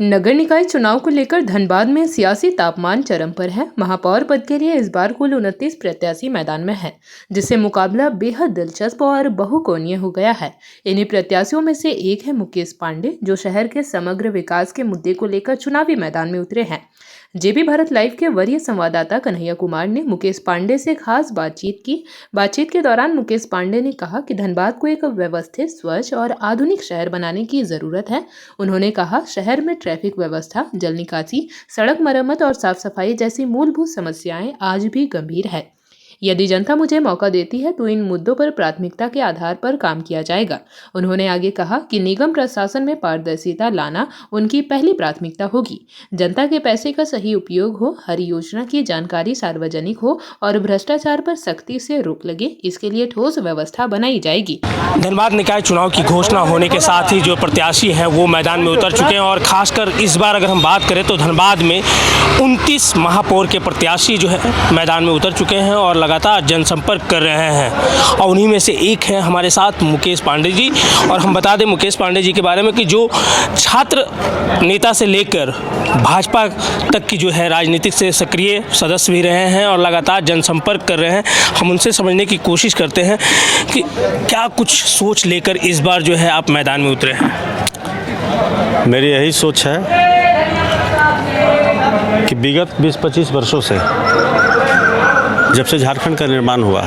नगर निकाय चुनाव को लेकर धनबाद में सियासी तापमान चरम पर है। महापौर पद के लिए इस बार कुल 29 प्रत्याशी मैदान में हैं, जिससे मुकाबला बेहद दिलचस्प और बहुकोणीय हो गया है। इन्हीं प्रत्याशियों में से एक है मुकेश पांडे, जो शहर के समग्र विकास के मुद्दे को लेकर चुनावी मैदान में उतरे हैं। जेबी भारत लाइव के वरीय संवाददाता कन्हैया कुमार ने मुकेश पांडे से खास बातचीत की। बातचीत के दौरान मुकेश पांडे ने कहा कि धनबाद को एक व्यवस्थित, स्वच्छ और आधुनिक शहर बनाने की जरूरत है। उन्होंने कहा, शहर में ट्रैफिक व्यवस्था, जल निकासी, सड़क मरम्मत और साफ सफाई जैसी मूलभूत समस्याएं आज भी गंभीर है। यदि जनता मुझे मौका देती है तो इन मुद्दों पर प्राथमिकता के आधार पर काम किया जाएगा। उन्होंने आगे कहा कि निगम प्रशासन में पारदर्शिता लाना उनकी पहली प्राथमिकता होगी। जनता के पैसे का सही उपयोग हो, हर योजना की जानकारी सार्वजनिक हो और भ्रष्टाचार पर सख्ती से रोक लगे, इसके लिए ठोस व्यवस्था बनाई जाएगी। धनबाद निकाय चुनाव की घोषणा होने के साथ ही जो प्रत्याशी हैं वो मैदान में उतर चुके हैं और खासकर इस बार अगर हम बात करें तो धनबाद में 29 महापौर के प्रत्याशी जो है मैदान में उतर चुके हैं और लगातार जनसंपर्क कर रहे हैं। और उन्हीं में से एक है हमारे साथ मुकेश पांडे जी। और हम बता दें मुकेश पांडे जी के बारे में कि जो छात्र नेता से लेकर भाजपा तक की जो है राजनीतिक से सक्रिय सदस्य भी रहे हैं और लगातार जनसंपर्क कर रहे हैं। हम उनसे समझने की कोशिश करते हैं कि क्या कुछ सोच लेकर इस बार जो है आप मैदान में उतरे हैं। मेरी यही सोच है कि विगत 20-25 वर्षों से जब से झारखंड का निर्माण हुआ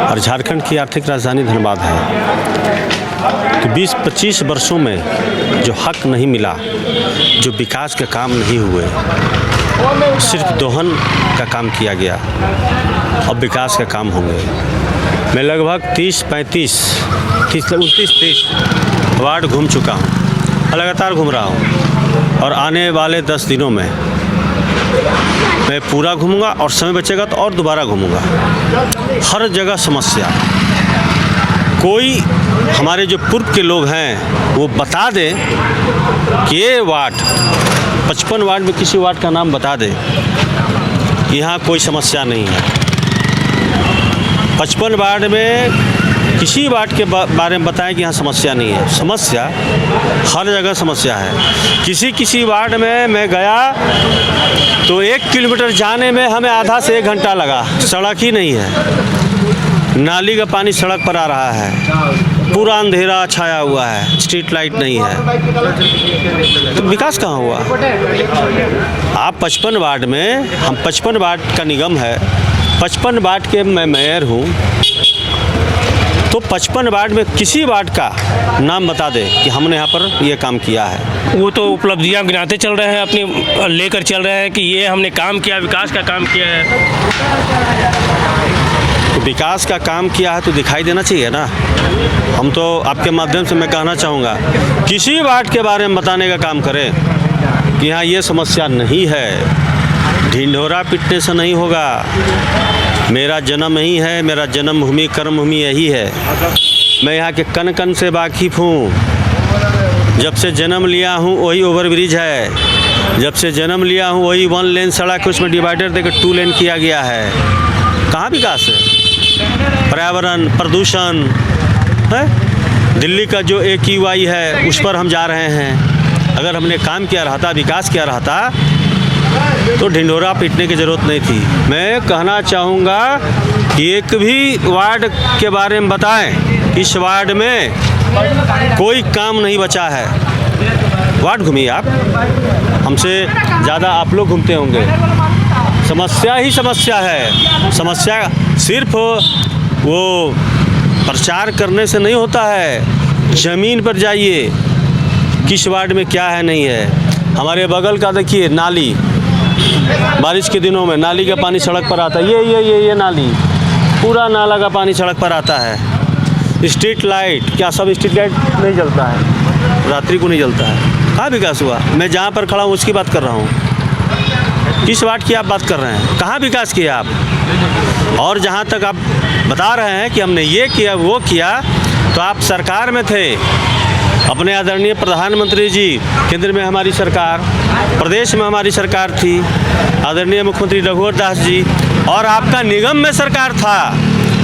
और झारखंड की आर्थिक राजधानी धनबाद है, तो 20-25 वर्षों में जो हक नहीं मिला, जो विकास के काम नहीं हुए, सिर्फ दोहन का काम किया गया। अब विकास का काम होंगे। मैं लगभग 30-35 29-30 वार्ड घूम चुका हूँ, लगातार घूम रहा हूँ और आने वाले 10 दिनों में मैं पूरा घूमूंगा और समय बचेगा तो और दोबारा घूमूंगा। हर जगह समस्या। कोई हमारे जो पूर्व के लोग हैं वो बता दें कि ये वार्ड 55 वार्ड में किसी वार्ड का नाम बता दे, यहाँ कोई समस्या नहीं है। 55 वार्ड में किसी वार्ड के बारे में बताएं कि यहाँ समस्या नहीं है। समस्या हर जगह समस्या है। किसी वार्ड में मैं गया तो 1 किलोमीटर जाने में हमें आधा से 1 घंटा लगा। सड़क ही नहीं है, नाली का पानी सड़क पर आ रहा है, पूरा अंधेरा छाया हुआ है, स्ट्रीट लाइट नहीं है, तो विकास कहाँ हुआ? आप 55 वार्ड में, हम 55 वार्ड का निगम है, 55 वार्ड के मैं मेयर हूँ, तो 55 वार्ड में किसी वार्ड का नाम बता दे कि हमने यहाँ पर ये काम किया है। वो तो उपलब्धियाँ गिनाते चल रहे हैं, अपनी लेकर चल रहे हैं कि ये हमने काम किया, विकास का काम किया है। तो विकास का काम किया है तो दिखाई देना चाहिए ना। हम तो आपके माध्यम से मैं कहना चाहूँगा, किसी वार्ड के बारे में बताने का काम करें कि यहाँ ये समस्या नहीं है। ढिंढोरा पीटने से नहीं होगा। मेरा जन्म यही है, मेरा जन्मभूमि कर्मभूमि यही है। मैं यहाँ के कन कन से वाकिफ़ हूँ। जब से जन्म लिया हूँ वही ओवरब्रिज है, जब से जन्म लिया हूँ वही 1 लेन सड़क है, उसमें डिवाइडर देकर 2 लेन किया गया है। कहाँ विकास है? पर्यावरण, प्रदूषण है। दिल्ली का जो AQI है उस पर हम जा रहे हैं। अगर हमने काम किया रहा था, विकास किया रहा था, तो ढिंढोरा पीटने की ज़रूरत नहीं थी। मैं कहना चाहूँगा कि एक भी वार्ड के बारे में बताएं, इस वार्ड में कोई काम नहीं बचा है। वार्ड घूमिए आप, हमसे ज़्यादा आप लोग घूमते होंगे। समस्या ही समस्या है। समस्या सिर्फ वो प्रचार करने से नहीं होता है। ज़मीन पर जाइए, किस वार्ड में क्या है नहीं है। हमारे बगल का देखिए नाली, बारिश के दिनों में नाली का पानी सड़क पर आता है। ये नाली, पूरा नाला का पानी सड़क पर आता है। स्ट्रीट लाइट, क्या सब स्ट्रीट लाइट नहीं जलता है? रात्रि को नहीं जलता है। कहाँ विकास हुआ? मैं जहाँ पर खड़ा हूँ उसकी बात कर रहा हूँ। किस वार्ड की आप बात कर रहे हैं? कहाँ विकास किया आप? और जहाँ तक आप बता रहे हैं कि हमने ये किया वो किया, तो आप सरकार में थे। अपने आदरणीय प्रधानमंत्री जी, केंद्र में हमारी सरकार, प्रदेश में हमारी सरकार थी, आदरणीय मुख्यमंत्री रघुवर दास जी, और आपका निगम में सरकार था।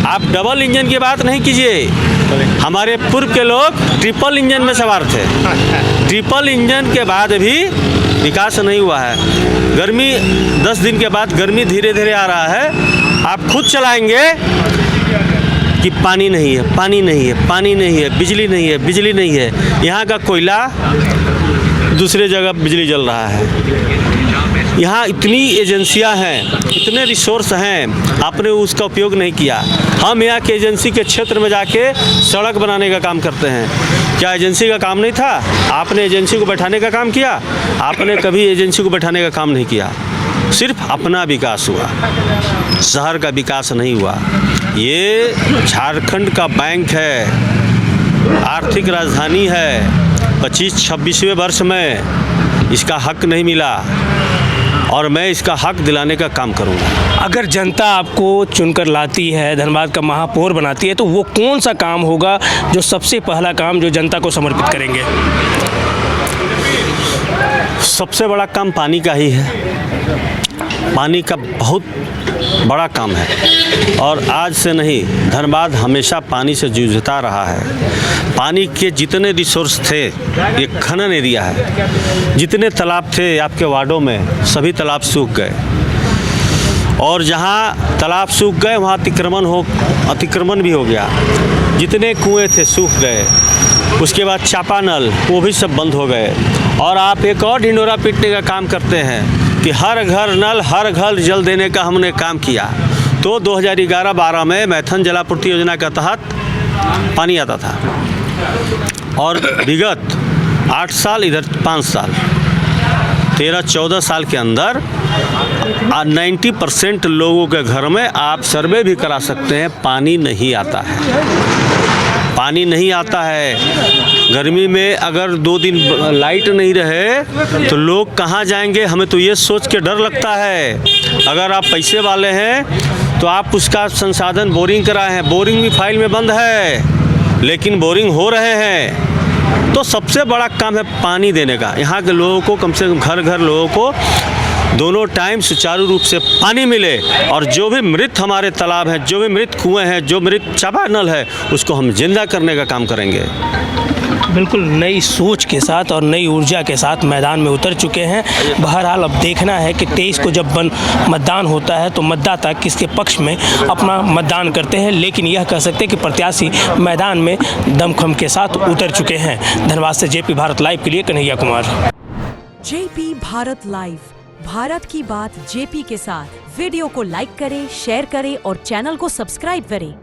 आप डबल इंजन की बात नहीं कीजिए। हमारे पूर्व के लोग ट्रिपल इंजन में सवार थे। ट्रिपल इंजन के बाद भी विकास नहीं हुआ है। गर्मी 10 दिन के बाद गर्मी धीरे धीरे आ रहा है। आप खुद चलाएंगे कि पानी नहीं है, पानी नहीं है, पानी नहीं है, बिजली नहीं है, बिजली नहीं है। यहाँ का कोयला दूसरे जगह बिजली जल रहा है। यहाँ इतनी एजेंसियां हैं, इतने रिसोर्स हैं, आपने उसका उपयोग नहीं किया। हम यहाँ के एजेंसी के क्षेत्र में जाके सड़क बनाने का काम करते हैं। क्या एजेंसी का काम नहीं था? आपने एजेंसी को बैठाने का काम किया? आपने कभी एजेंसी को बैठाने का काम नहीं किया। सिर्फ अपना विकास हुआ, शहर का विकास नहीं हुआ। ये झारखंड का बैंक है, आर्थिक राजधानी है। 25-26वें वर्ष में इसका हक नहीं मिला और मैं इसका हक दिलाने का काम करूँगा। अगर जनता आपको चुनकर लाती है, धनबाद का महापौर बनाती है, तो वो कौन सा काम होगा जो सबसे पहला काम जो जनता को समर्पित करेंगे? सबसे बड़ा काम पानी का ही है। पानी का बहुत बड़ा काम है और आज से नहीं, धनबाद हमेशा पानी से जूझता रहा है। पानी के जितने रिसोर्स थे, ये खनन एरिया है, जितने तालाब थे आपके वार्डों में सभी तालाब सूख गए और जहाँ तालाब सूख गए वहाँ अतिक्रमण भी हो गया। जितने कुएं थे सूख गए। उसके बाद चापानल वो भी सब बंद हो गए। और आप एक और ढिंडोरा पीटने का काम करते हैं कि हर घर नल, हर घर जल देने का हमने काम किया। तो 2011-12 में मैथन जलापूर्ति योजना के तहत पानी आता था और विगत 8 साल, इधर 5 साल, 13-14 साल के अंदर 90% लोगों के घर में आप सर्वे भी करा सकते हैं, पानी नहीं आता है। पानी नहीं आता है। गर्मी में अगर 2 दिन लाइट नहीं रहे तो लोग कहाँ जाएंगे? हमें तो ये सोच के डर लगता है। अगर आप पैसे वाले हैं तो आप उसका संसाधन बोरिंग कराए हैं, बोरिंग भी फाइल में बंद है, लेकिन बोरिंग हो रहे हैं। तो सबसे बड़ा काम है पानी देने का। यहाँ के लोगों को कम से कम घर घर लोगों को दोनों टाइम सुचारू रूप से पानी मिले और जो भी मृत हमारे तालाब हैं, जो भी मृत कुएं हैं, जो मृत चापानल है, उसको हम जिंदा करने का काम करेंगे। बिल्कुल नई सोच के साथ और नई ऊर्जा के साथ मैदान में उतर चुके हैं। बहरहाल अब देखना है कि 23 को जब मतदान होता है तो मतदाता किसके पक्ष में अपना मतदान करते हैं, लेकिन यह कह सकते हैं कि प्रत्याशी मैदान में दमखम के साथ उतर चुके हैं। धनबाद से जेपी भारत लाइव के लिए कन्हैया कुमार। जेपी भारत लाइव, भारत की बात जेपी के साथ। वीडियो को लाइक करें, शेयर करें और चैनल को सब्सक्राइब करें।